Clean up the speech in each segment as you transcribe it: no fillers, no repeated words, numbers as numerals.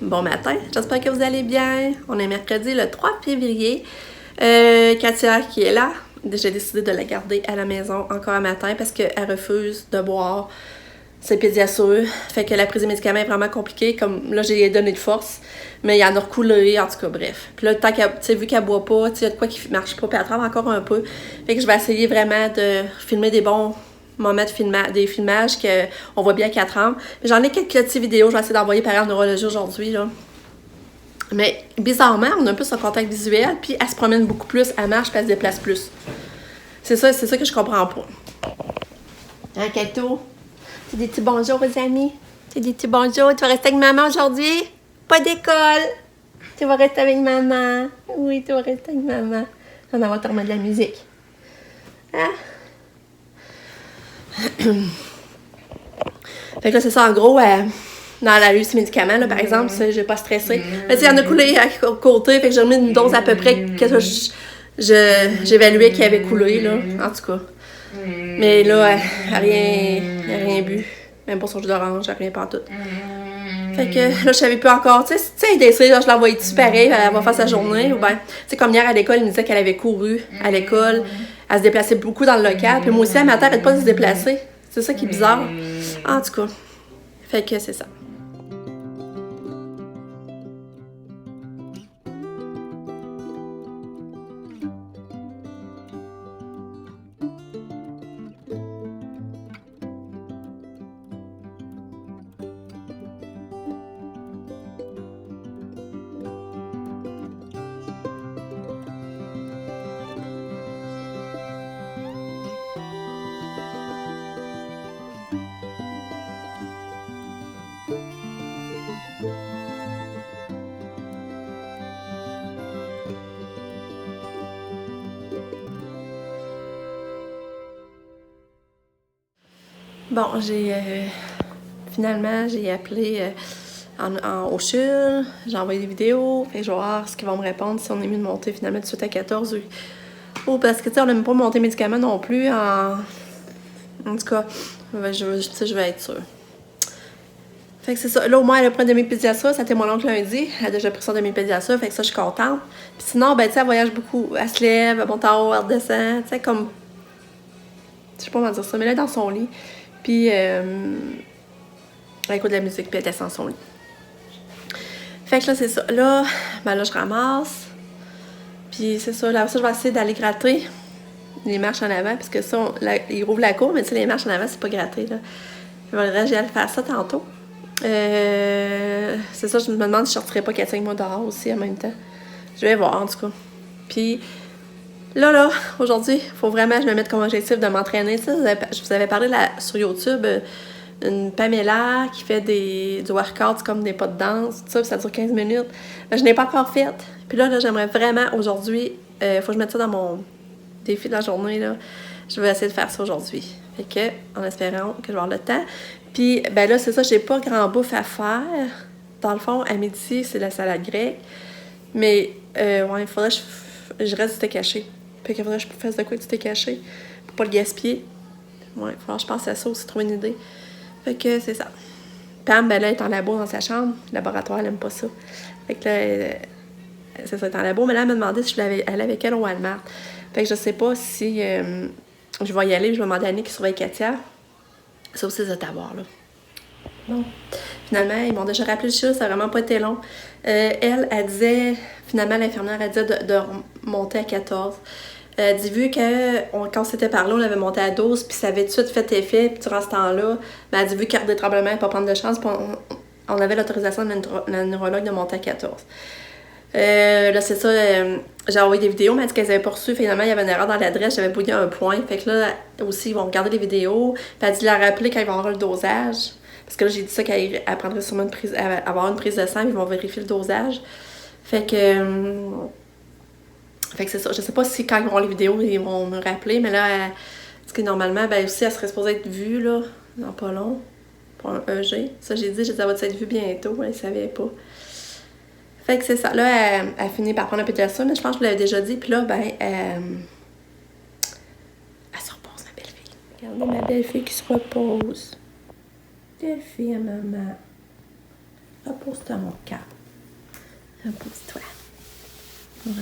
bon matin, j'espère que vous allez bien. On est mercredi le 3 février. Katia qui est là, j'ai décidé de la garder à la maison encore un matin parce qu'elle refuse de boire ses pédiasures. Fait que la prise des médicaments est vraiment compliquée. Comme là, j'ai donné de force, mais il y en a recoulé, en tout cas, bref. Puis là, tant qu'elle, tu sais, vu qu'elle boit pas, tu sais, il y a de quoi qui marche pas, puis elle tremble encore un peu. Fait que je vais essayer vraiment de filmer des bons moments de des filmages qu'on voit bien qu'elle tremble. J'en ai quelques petites vidéos, je vais essayer d'envoyer par la neurologie aujourd'hui, là. Mais bizarrement, on a un peu son contact visuel, puis elle se promène beaucoup plus, elle marche, puis elle se déplace plus. C'est ça que je comprends pas. Hein, Kato? C'est des petits bonjours aux amis. C'est des petits bonjours. Tu vas rester avec maman aujourd'hui? Pas d'école. Tu vas rester avec maman. Oui, tu vas rester avec maman. On va te remettre de la musique. Hein? Fait que là, c'est ça, en gros, dans la liste médicaments, là, par exemple, j'ai pas stressé. Mais tu sais, il y en a coulé à côté, fait que j'ai remis une dose à peu près que j'évaluais qu'il avait coulé, là, en tout cas. Mais là, elle n'a rien bu. Même pas son jus d'orange, rien pas tout. Fait que là, je savais plus encore. Tu sais, d'essayer, je l'envoyais dessus pareil, elle va faire sa journée. Ou bien, tu sais, comme hier à l'école, elle me disait qu'elle avait couru à l'école. Elle se déplaçait beaucoup dans le local. Puis moi aussi, elle m'arrête pas de se déplacer. C'est ça qui est bizarre. En tout cas. Fait que c'est ça. Bon, finalement, j'ai appelé au CHUL, j'ai envoyé des vidéos, et je vais voir ce qu'ils vont me répondre si on est mieux de monter finalement tout de suite à 14 ou parce que tu sais, on n'aime pas monter médicaments non plus en tout cas, je vais être sûre. Fait que c'est ça. Là, au moins, elle a pris un demi-pédiasure. Ça a été mon oncle lundi. Elle a déjà pris son demi-pédiasure. Fait que ça, je suis contente. Puis sinon, ben, tu sais, elle voyage beaucoup. Elle se lève, elle monte en haut, elle redescend. Tu sais, comme. Je sais pas comment dire ça, mais là, elle est dans son lit. Puis, elle écoute de la musique, puis elle descend dans son lit. Fait que là, c'est ça. Là, ben là, je ramasse. Puis, c'est ça. Là, ça, je vais essayer d'aller gratter les marches en avant. Parce que ça, il rouvre la cour, mais tu sais, les marches en avant, c'est pas gratté, là. J'ai aller faire ça tantôt. C'est ça, je me demande si je sortirais pas 4-5 mois dehors aussi en même temps. Je vais voir, en tout cas. Puis, là, aujourd'hui, il faut vraiment que je me mette comme objectif de m'entraîner. Tu sais, je vous avais parlé sur YouTube, une Pamela qui fait du workout comme des pas de danse, tout ça, puis ça dure 15 minutes. Je n'ai pas encore fait. Puis là, j'aimerais vraiment aujourd'hui, faut que je mette ça dans mon défi de la journée, là. Je vais essayer de faire ça aujourd'hui. Fait que, en espérant que je vais avoir le temps. Puis, ben là, c'est ça, j'ai pas grand bouffe à faire. Dans le fond, à midi, c'est la salade grecque. Mais, ouais, il faudrait que je reste du steak haché. Fait qu'il faudrait que je fasse de quoi du steak haché pour pas le gaspiller. Ouais, il faudrait que je pense à ça aussi, trouver une idée. Fait que c'est ça. Pam, ben là, elle est en labo dans sa chambre. Le laboratoire, elle aime pas ça. Fait que là, c'est ça, elle est en labo. Mais là, elle m'a demandé si je voulais aller avec elle au Walmart. Fait que je sais pas si je vais y aller. Je vais demander à Annie qui surveille Katia. Ça aussi, c'est à voir, là. Bon. Finalement, ils m'ont déjà rappelé le chat, ça n'a vraiment pas été long. Elle disait, finalement, l'infirmière, elle disait de monter à 14. Elle dit, vu que quand on s'était parlé, on avait monté à 12, puis ça avait tout de suite fait effet, puis durant ce temps-là, ben, elle dit, vu qu'il y a des tremblements, pas prendre de chance, puis on avait l'autorisation de la neurologue de monter à 14. Là, c'est ça, j'ai envoyé des vidéos, mais elle dit qu'elles n'avaient pas reçu. Finalement, il y avait une erreur dans l'adresse, j'avais bouillé un point. Fait que là, aussi, ils vont regarder les vidéos. Puis elle dit de la rappeler quand ils vont avoir le dosage. Parce que là, j'ai dit ça qu'elle prendrait sûrement avoir une prise de sang, ils vont vérifier le dosage. Fait que c'est ça. Je sais pas si quand ils vont voir les vidéos, ils vont me rappeler, mais là, parce que normalement, ben aussi, elle serait supposée être vue, là, dans pas long, pour un EG. Ça, j'ai dit, ça va être vue bientôt, elle ne savait pas. Fait que c'est ça. Là, elle finit par prendre un pédiasure, mais je pense que je vous l'avais déjà dit. Puis là, ben, elle se repose, ma belle-fille. Regardez ma belle-fille qui se repose. Belle-fille à maman. Repose-toi, mon cœur. Repose-toi. Ouais.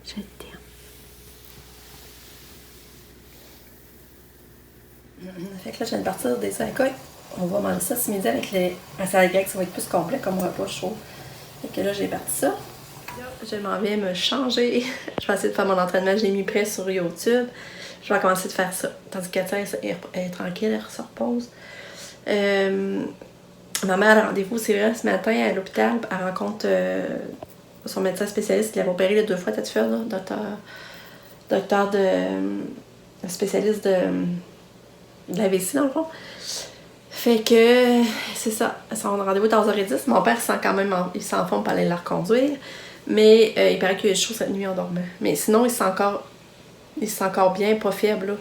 Je t'aime. Fait que là, je viens de partir des écoles. On va manger ça ce midi avec la salade grecque. Ça va être plus complet comme repas, je trouve. Fait que là, j'ai parti ça. Je m'en vais me changer. Je vais essayer de faire mon entraînement. Je l'ai mis prêt sur YouTube. Je vais commencer de faire ça. Tandis que Katia est tranquille, elle se repose. Ma mère a rendez-vous, c'est vrai, ce matin à l'hôpital. Elle rencontre son médecin spécialiste qui l'avait opéré 2 fois, t'as-tu fait, là? Docteur spécialiste de la vessie, dans le fond. Fait que, c'est ça. Son rendez-vous est à 11h10. Mon père, il s'en fond pour aller la reconduire. Mais il paraît qu'il a chaud cette nuit en dormant. Mais sinon, il se sent encore bien, pas faible, là.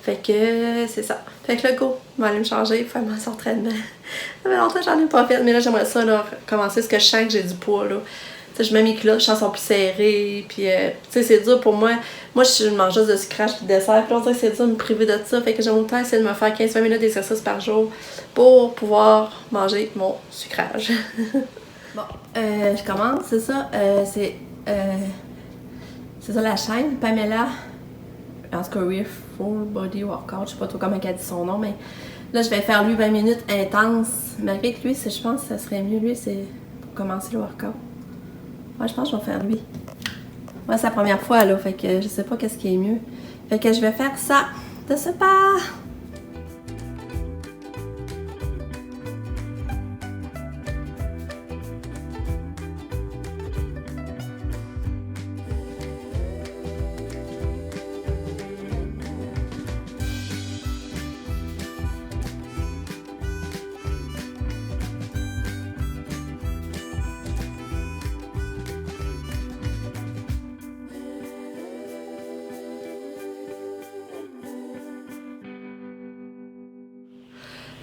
Fait que, c'est ça. Fait que là, go, je vais aller me changer, faire mon entraînement. Ça fait longtemps que j'en ai pas fait, mais là, j'aimerais ça, là, commencer, parce que je sens que j'ai du poids, là. Tu sais, je mets mes culottes, je sens qu'elles sont plus serrées, puis, tu sais, c'est dur pour moi. Moi, je suis une mangeuse de sucrage puis de dessert, puis on dirait que c'est dur de me priver de ça. Fait que j'aime autant essayer de me faire 15-20 minutes d'exercice par jour pour pouvoir manger mon sucrage. Bon, je commence, c'est ça. C'est ça la chaîne, Pamela. En tout cas, Full Body Workout, je sais pas trop comment elle dit son nom, mais là, je vais faire lui 20 minutes intenses. Malgré que lui, je pense que ça serait mieux, lui, c'est pour commencer le workout. Ouais, je pense que je vais faire lui. Ouais, c'est la première fois, là, fait que je sais pas qu'est-ce qui est mieux. Fait que je vais faire ça. Je sais pas.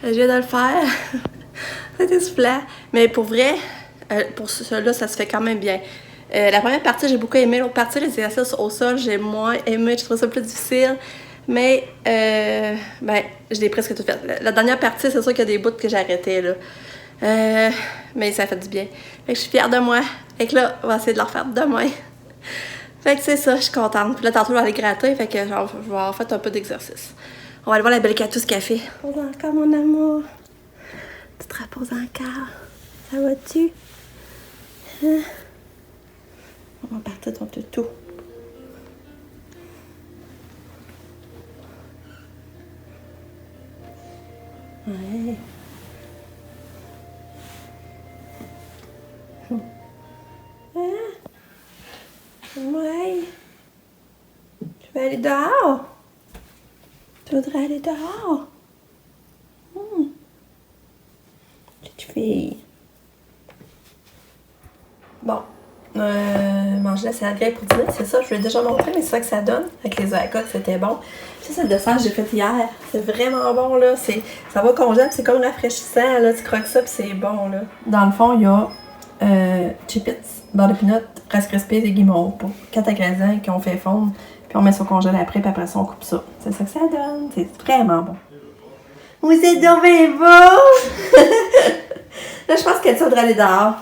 Je viens de le faire. C'était soufflant. Mais pour vrai, pour cela, ça se fait quand même bien. La première partie, j'ai beaucoup aimé. L'autre partie, les exercices au sol, j'ai moins aimé. Je trouve ça plus difficile. Mais, ben, je l'ai presque tout fait. La dernière partie, c'est sûr qu'il y a des bouts que j'ai arrêtés, là. Mais ça fait du bien. Fait que je suis fière de moi. Fait que là, on va essayer de le refaire demain. Fait que c'est ça, je suis contente. Puis là, tantôt, je vais aller gratter. Fait que genre, je vais avoir fait un peu d'exercice. On va aller voir la belle Catou ce qu'elle fait. Repose encore, mon amour. Tu te reposes encore. Ça va-tu? Hein? On va partir ton toutou. Ouais. Hein? Ouais. Tu veux aller dehors? Tu voudrais aller dehors? Petite fille. Bon. Manger la salade grecque pour dîner, c'est ça. Je vous l'ai déjà montré, mais c'est ça que ça donne. Avec les aircots, c'était bon. Ça, c'est le dessert que j'ai fait hier. C'est vraiment bon, là. Ça va congèle, c'est comme rafraîchissant, là. Tu croques ça, puis c'est bon, là. Dans le fond, il y a Chip-Its, beurre de pinot, Rice Krispies et guimauve pour 4 ingrédients qu'on fait fondre. Puis on met ça au congèle après, puis après ça, on coupe ça. C'est ça que ça donne. C'est vraiment bon. Vous êtes donc bien beau! Là, je pense qu'elle faudrait aller dehors.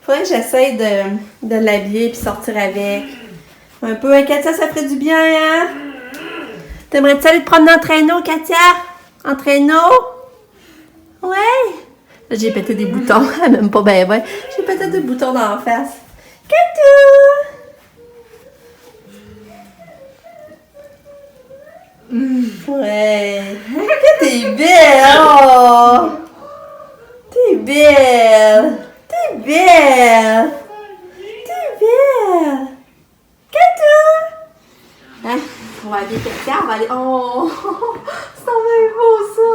Faudrait que j'essaye de l'habiller puis sortir avec. Un peu, hein, Katia, ça ferait du bien, hein? T'aimerais-tu aller te promener en traîneau, Katia? En traîneau? Ouais! Là, j'ai pété des boutons. Même pas ben ben. J'ai pété des boutons dans la face. Katou! Ouais. T'es belle! Oh! T'es belle! T'es belle! T'es belle! Katou! Hein? On va aller Katia, on va aller... Oh! C'est tellement beau, ça!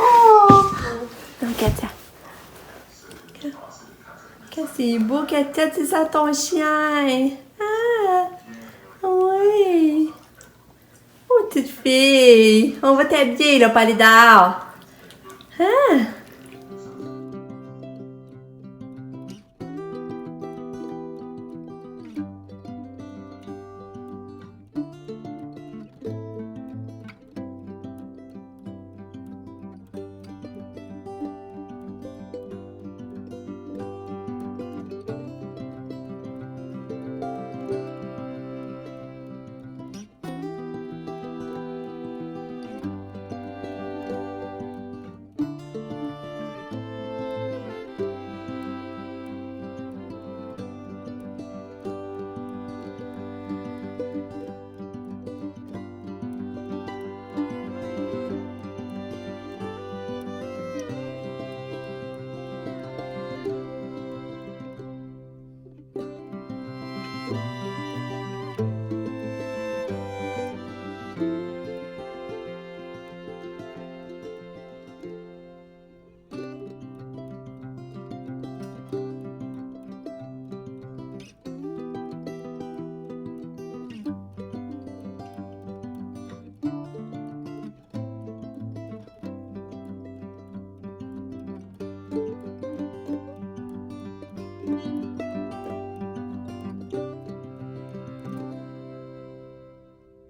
Oh! Non, Katia. C'est beau, Katia, c'est ça ton chien! Ah! Oui! Oh, petite fille! On va t'habiller, là, pas aller dehors! Hein?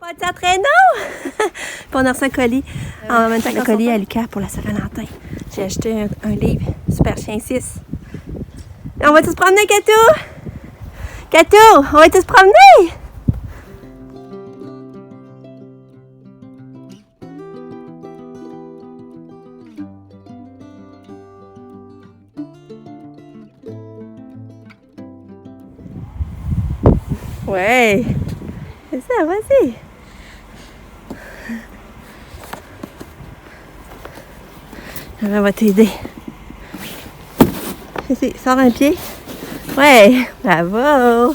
va t'entraîner, non? Puis on a reçu un colis. En même temps que le colis à Lucas pour la Saint-Valentin. J'ai acheté un livre, Super Chien 6. On va tous se promener, Catou? Catou, on va tous se promener? Ouais. C'est ça, vas-y. On va t'aider. Vas-y, sors un pied. Ouais, bravo.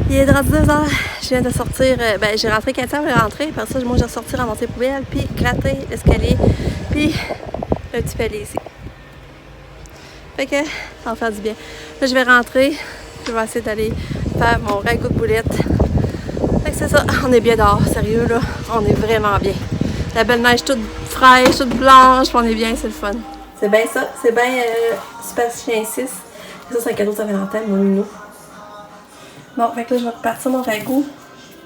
Il est 2h. Je viens de sortir. J'ai rentré 4h, j'ai rentré. Par ça, moi, j'ai ressorti, ramasser les poubelles, puis gratter l'escalier, puis le petit palier ici. Fait que ça va faire du bien. Là, je vais rentrer. Je vais essayer d'aller faire mon ragoût de boulettes. Fait que c'est ça. On est bien dehors. Sérieux, là. On est vraiment bien. La belle neige toute fraîche, toute blanche. On est bien, c'est le fun. C'est bien ça. C'est bien Super Chien 6. Ça, c'est un cadeau de Saint-Valentin, mon minou. Bon, fait que là, je vais repartir mon ragoût.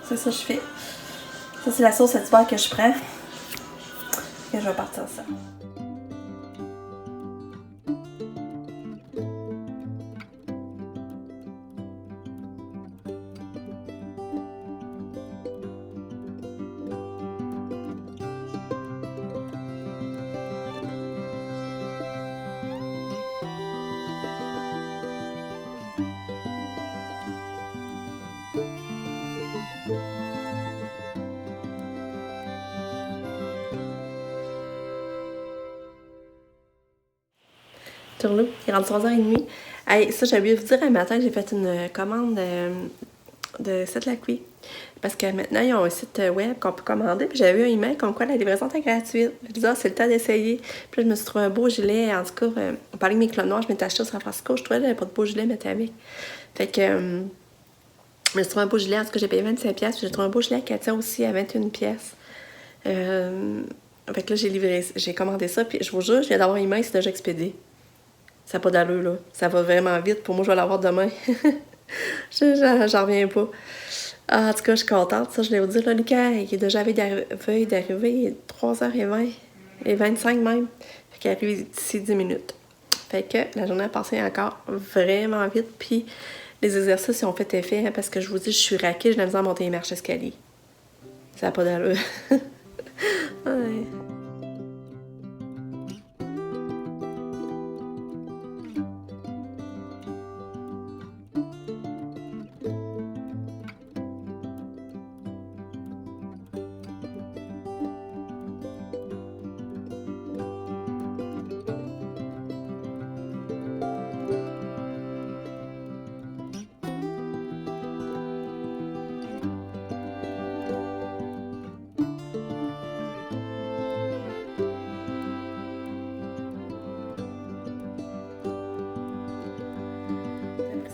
C'est ça que je fais. Ça, c'est la sauce à du beurre que je prends. Et je vais partir ça. Tourlou, il rentre 3h30. Hey, ça, j'ai oublié de vous dire un matin que j'ai fait une commande de Set La Cuit. Parce que maintenant, ils ont un site web qu'on peut commander. Puis j'avais eu un email comme quoi la livraison était gratuite. Je me disais, c'est le temps d'essayer. Puis là, je me suis trouvé un beau gilet. En tout cas, on parlait de mes clones noirs, je m'étais acheté au San Francisco. Je trouvais qu'il n'y avait pas de beau gilet à mettre avec. Fait que je me suis trouvé un beau gilet. En tout cas, j'ai payé 25$. Puis j'ai trouvé un beau gilet à Katia aussi à 21$. Fait que là, j'ai commandé ça. Puis je vous jure, je viens d'avoir un email, c'est déjà expédié. Ça n'a pas d'allure, là. Ça va vraiment vite. Pour moi, je vais l'avoir demain. J'en reviens pas. Ah, en tout cas, je suis contente. Ça, je voulais vous dire, là, Lucas, il est déjà d'arriver. Il est 3h20. Et 25 même. Fait qu'il arrive d'ici 10 minutes. Fait que la journée a passé encore vraiment vite. Puis les exercices, ils ont fait effet. Hein, parce que je vous dis, je suis raquée. J'ai de la misère à monter les marches escalier. Ça n'a pas d'allure. Ouais.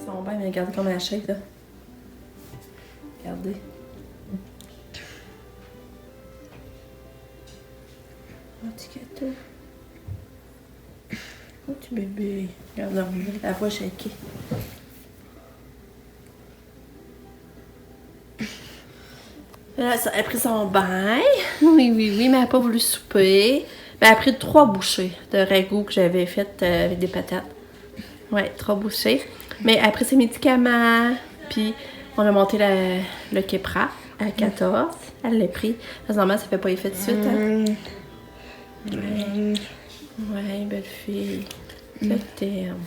Son bain, mais regardez comme elle shake, là. Regardez. Oh, petit gâteau. Oh, petit bébé. Regarde, la voix shakée. Là, elle a pris son bain. Oui, mais elle n'a pas voulu souper. Mais elle a pris 3 bouchées de ragoût que j'avais fait avec des patates. Ouais, 3 bouchées. Mais après ses médicaments, puis on a monté le Keppra à 14. Elle l'a pris. Normalement, ça fait pas effet de suite. Hein? Ouais, belle fille. Je t'aime.